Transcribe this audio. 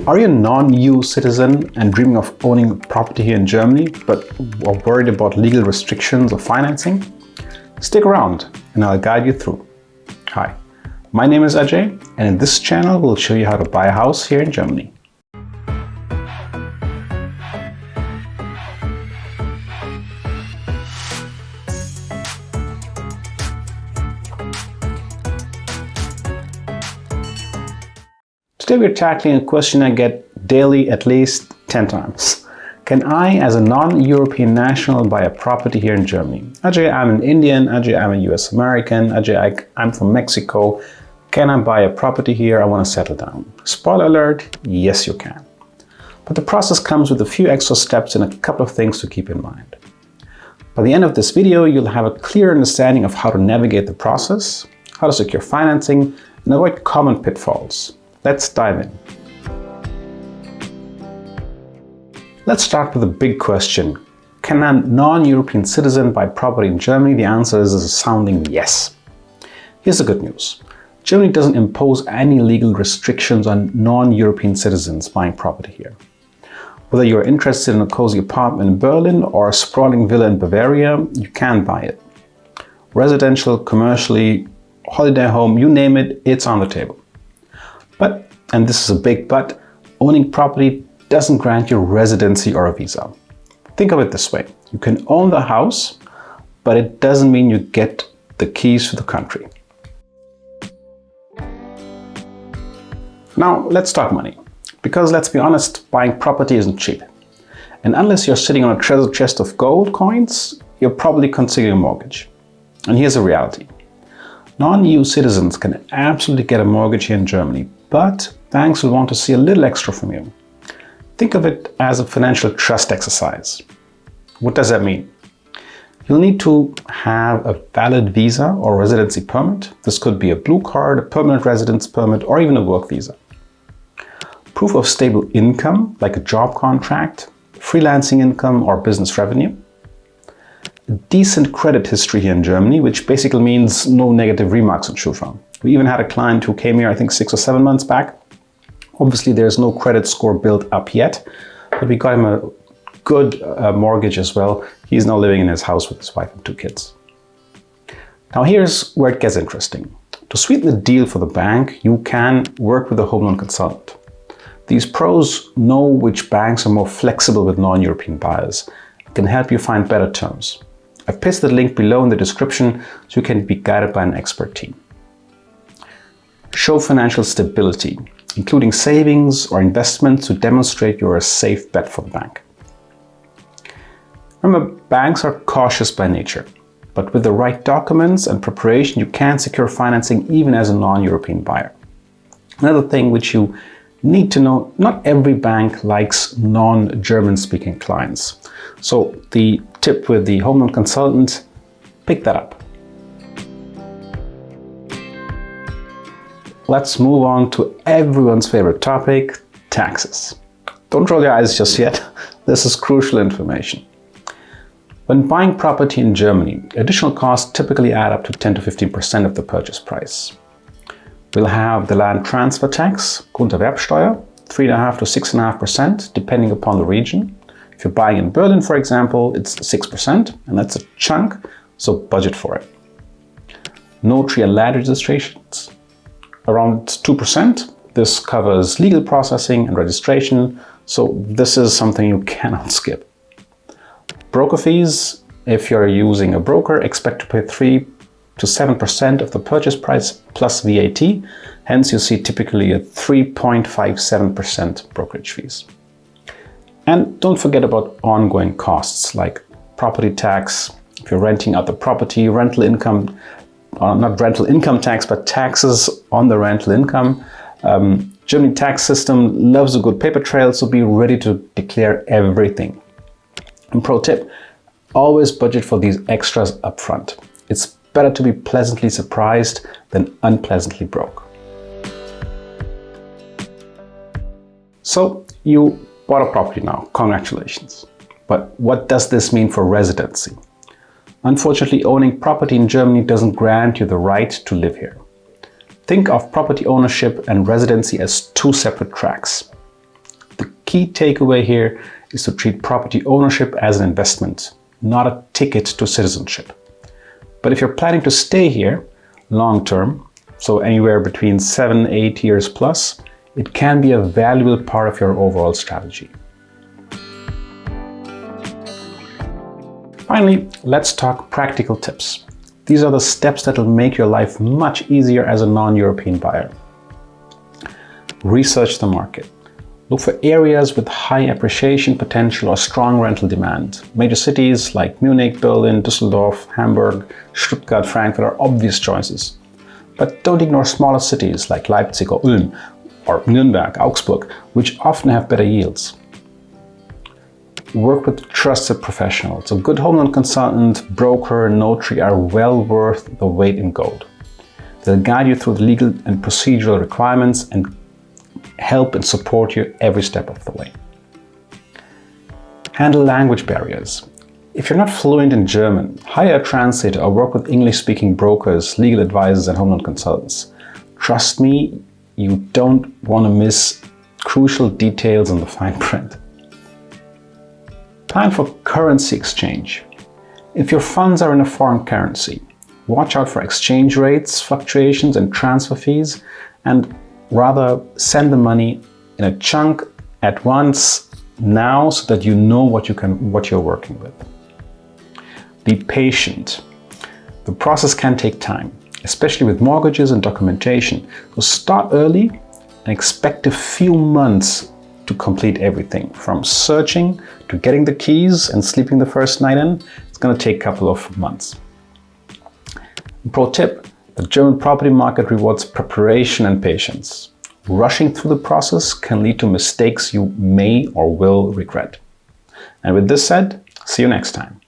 Are you a non-EU citizen and dreaming of owning property here in Germany, but are worried about legal restrictions or financing? Stick around and I'll guide you through. Hi, my name is Ajay, and in this channel we'll show you how to buy a house here in Germany. Today we're tackling a question I get daily at least 10 times. Can I, as a non-European national, buy a property here in Germany? Ajay, I'm an Indian. Ajay, I'm a US American. Ajay, I'm from Mexico. Can I buy a property here? I want to settle down. Spoiler alert, yes you can. But the process comes with a few extra steps and a couple of things to keep in mind. By the end of this video, you'll have a clear understanding of how to navigate the process, how to secure financing, and avoid common pitfalls. Let's dive in. Let's start with a big question. Can a non-European citizen buy property in Germany? The answer is a sounding yes. Here's the good news. Germany doesn't impose any legal restrictions on non-European citizens buying property here. Whether you're interested in a cozy apartment in Berlin or a sprawling villa in Bavaria, you can buy it. Residential, commercially, holiday home, you name it, it's on the table. But, and this is a big but, owning property doesn't grant you residency or a visa. Think of it this way. You can own the house, but it doesn't mean you get the keys to the country. Now, let's talk money. Because let's be honest, buying property isn't cheap. And unless you're sitting on a treasure chest of gold coins, you're probably considering a mortgage. And here's the reality. Non-EU citizens can absolutely get a mortgage here in Germany, but banks will want to see a little extra from you. Think of it as a financial trust exercise. What does that mean? You'll need to have a valid visa or residency permit. This could be a blue card, a permanent residence permit, or even a work visa. Proof of stable income, like a job contract, freelancing income, or business revenue. A decent credit history here in Germany, which basically means no negative remarks on Schufa. We even had a client who came here, I think 6 or 7 months back. Obviously, there's no credit score built up yet, but we got him a good mortgage as well. He's now living in his house with his wife and 2 kids. Now here's where it gets interesting. To sweeten the deal for the bank, you can work with a home loan consultant. These pros know which banks are more flexible with non-European buyers and can help you find better terms. I've pasted the link below in the description so you can be guided by an expert team. Show financial stability, including savings or investments to demonstrate you're a safe bet for the bank. Remember, banks are cautious by nature, but with the right documents and preparation, you can secure financing even as a non-European buyer. Another thing which you need to know, not every bank likes non-German speaking clients. So the tip with the home loan consultant, pick that up. Let's move on to everyone's favorite topic, taxes. Don't roll your eyes just yet. This is crucial information. When buying property in Germany, additional costs typically add up to 10 to 15% of the purchase price. We'll have the land transfer tax, Grunderwerbsteuer, 3.5 to 6.5%, depending upon the region. If you're buying in Berlin, for example, it's 6%, and that's a chunk, so budget for it. Notary and land registrations, around 2%. This covers legal processing and registration, so this is something you cannot skip. Broker fees, if you're using a broker, expect to pay 3 to 7% of the purchase price plus VAT. Hence, you see typically a 3.57% brokerage fees. And don't forget about ongoing costs like property tax. If you're renting out the property, rental income, not rental income tax, but taxes on the rental income. German tax system loves a good paper trail, so be ready to declare everything. And pro tip, always budget for these extras up front. It's better to be pleasantly surprised than unpleasantly broke. So you bought a property now, congratulations. But what does this mean for residency? Unfortunately, owning property in Germany doesn't grant you the right to live here. Think of property ownership and residency as 2 separate tracks. key takeaway here is to treat property ownership as an investment, not a ticket to citizenship. But if you're planning to stay here long term, so anywhere between 7-8 years plus, it can be a valuable part of your overall strategy. Finally, let's talk practical tips. These are the steps that will make your life much easier as a non-European buyer. Research the market. Look for areas with high appreciation potential or strong rental demand. Major cities like Munich, Berlin, Düsseldorf, Hamburg, Stuttgart, Frankfurt are obvious choices. But don't ignore smaller cities like Leipzig or Ulm, or Nuremberg, Augsburg, which often have better yields. Work with trusted professionals. A good home loan consultant, broker, notary are well worth the weight in gold. They'll guide you through the legal and procedural requirements and help and support you every step of the way. Handle language barriers. If you're not fluent in German, hire a translator or work with English-speaking brokers, legal advisors, and home loan consultants. Trust me, you don't want to miss crucial details in the fine print. Plan for currency exchange. If your funds are in a foreign currency, watch out for exchange rates, fluctuations, and transfer fees, and rather send the money in a chunk at once now so that you know what you're working with. Be patient. The process can take time, especially with mortgages and documentation. So start early and expect a few months to complete everything. From searching to getting the keys and sleeping the first night in, it's going to take a couple of months. Pro tip, the German property market rewards preparation and patience. Rushing through the process can lead to mistakes you may or will regret. And with this said, see you next time.